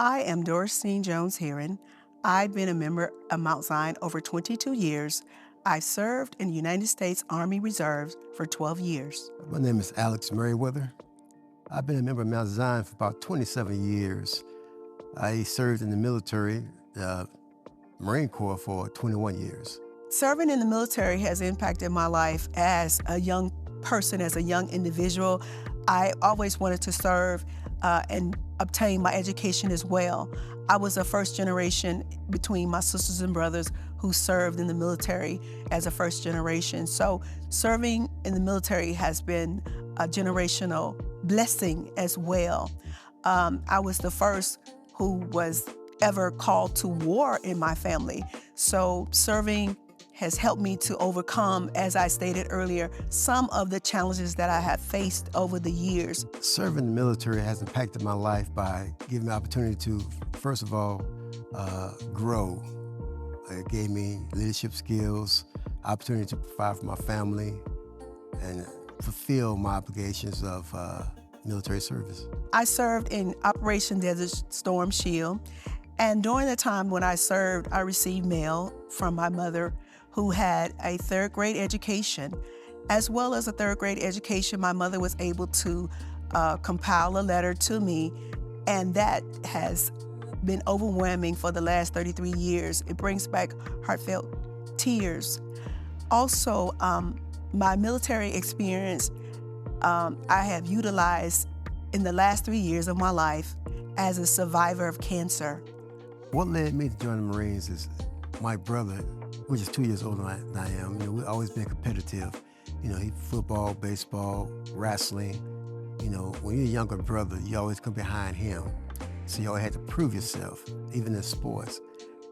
I am Dorothy Jones Heron. I've been a member of Mount Zion over 22 years. I served in the United States Army Reserves for 12 years. My name is Alex Merriweather. I've been a member of Mount Zion for about 27 years. I served in the military, Marine Corps, for 21 years. Serving in the military has impacted my life as a young person, as a young individual. I always wanted to serve and obtain my education as well. I was a first generation between my sisters and brothers who served in the military as a first generation. So serving in the military has been a generational blessing as well. I was the first who was ever called to war in my family. So serving has helped me to overcome, as I stated earlier, some of the challenges that I have faced over the years. Serving in the military has impacted my life by giving me the opportunity to, first of all, grow. It gave me leadership skills, opportunity to provide for my family, and fulfill my obligations of military service. I served in Operation Desert Storm Shield, and during the time when I served, I received mail from my mother who had a third grade education. As well as a third grade education, my mother was able to compile a letter to me, and that has been overwhelming for the last 33 years. It brings back heartfelt tears. Also, my military experience I have utilized in the last 3 years of my life as a survivor of cancer. What led me to join the Marines is my brother, which is 2 years older than I am. We've always been competitive. He football, baseball, wrestling. When you're a younger brother, you always come behind him. So you always had to prove yourself, even in sports.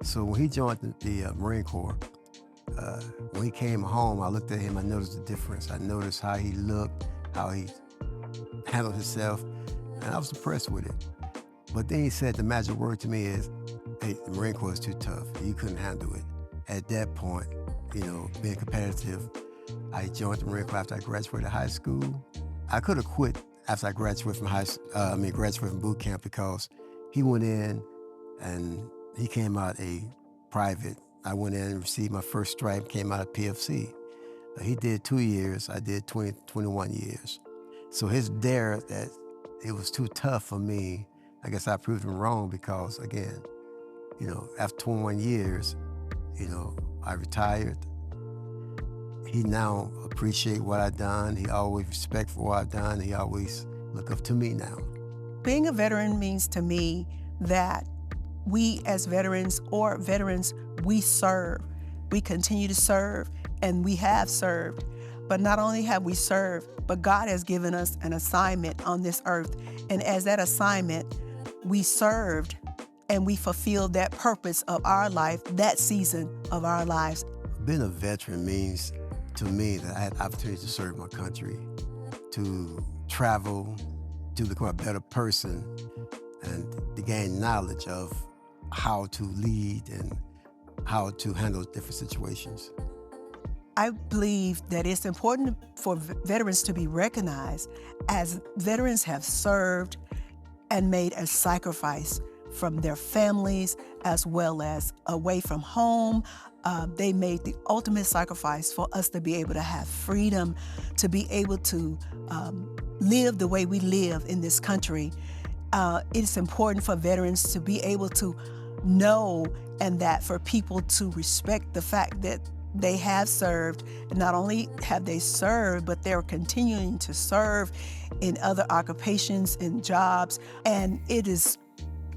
So when he joined the Marine Corps, when he came home, I looked at him, I noticed the difference. I noticed how he looked, how he handled himself, and I was impressed with it. But then he said the magic word to me is, hey, the Marine Corps is too tough. You couldn't handle it. At that point, being competitive, I joined the Marine Corps after I graduated high school. I could have quit after I graduated from graduated from boot camp, because he went in and he came out a private. I went in and received my first stripe, came out of PFC. He did 2 years, I did 21 years. So his dare that it was too tough for me, I guess I proved him wrong, because again, after 21 years, I retired. He now appreciate what I've done. He always respect for what I've done. He always look up to me now. Being a veteran means to me that we as veterans, we serve. We continue to serve, and we have served. But not only have we served, but God has given us an assignment on this earth. And as that assignment, we served and we fulfilled that purpose of our life, that season of our lives. Being a veteran means to me that I had the opportunity to serve my country, to travel, to become a better person, and to gain knowledge of how to lead and how to handle different situations. I believe that it's important for veterans to be recognized, as veterans have served and made a sacrifice from their families as well as away from home. They made the ultimate sacrifice for us to be able to have freedom, to be able to live the way we live in this country. It's important for veterans to be able to know, and that for people to respect the fact that they have served. And not only have they served, but they're continuing to serve in other occupations and jobs. And it is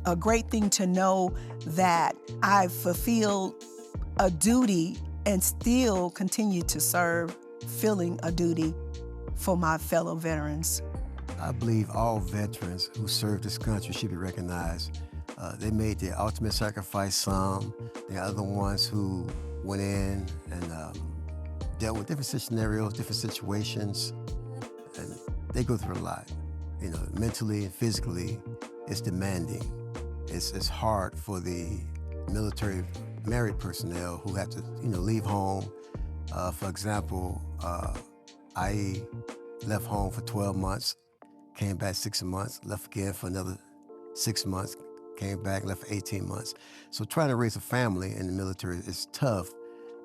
a great thing to know that I've fulfilled a duty and still continue to serve, filling a duty for my fellow veterans. I believe all veterans who serve this country should be recognized. They made their ultimate sacrifice, some. There are other ones who went in and dealt with different scenarios, different situations, and they go through a lot. Mentally and physically, it's demanding. It's hard for the military married personnel who have to, leave home. For example, I left home for 12 months, came back 6 months, left again for another 6 months, came back, left for 18 months. So trying to raise a family in the military is tough.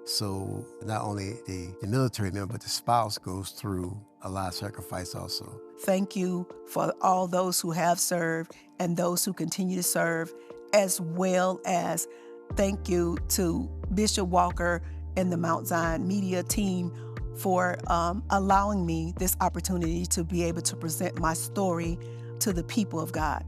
So not only the military member, but the spouse goes through a lot of sacrifice also. Thank you for all those who have served and those who continue to serve, as well as thank you to Bishop Walker and the Mount Zion media team for allowing me this opportunity to be able to present my story to the people of God.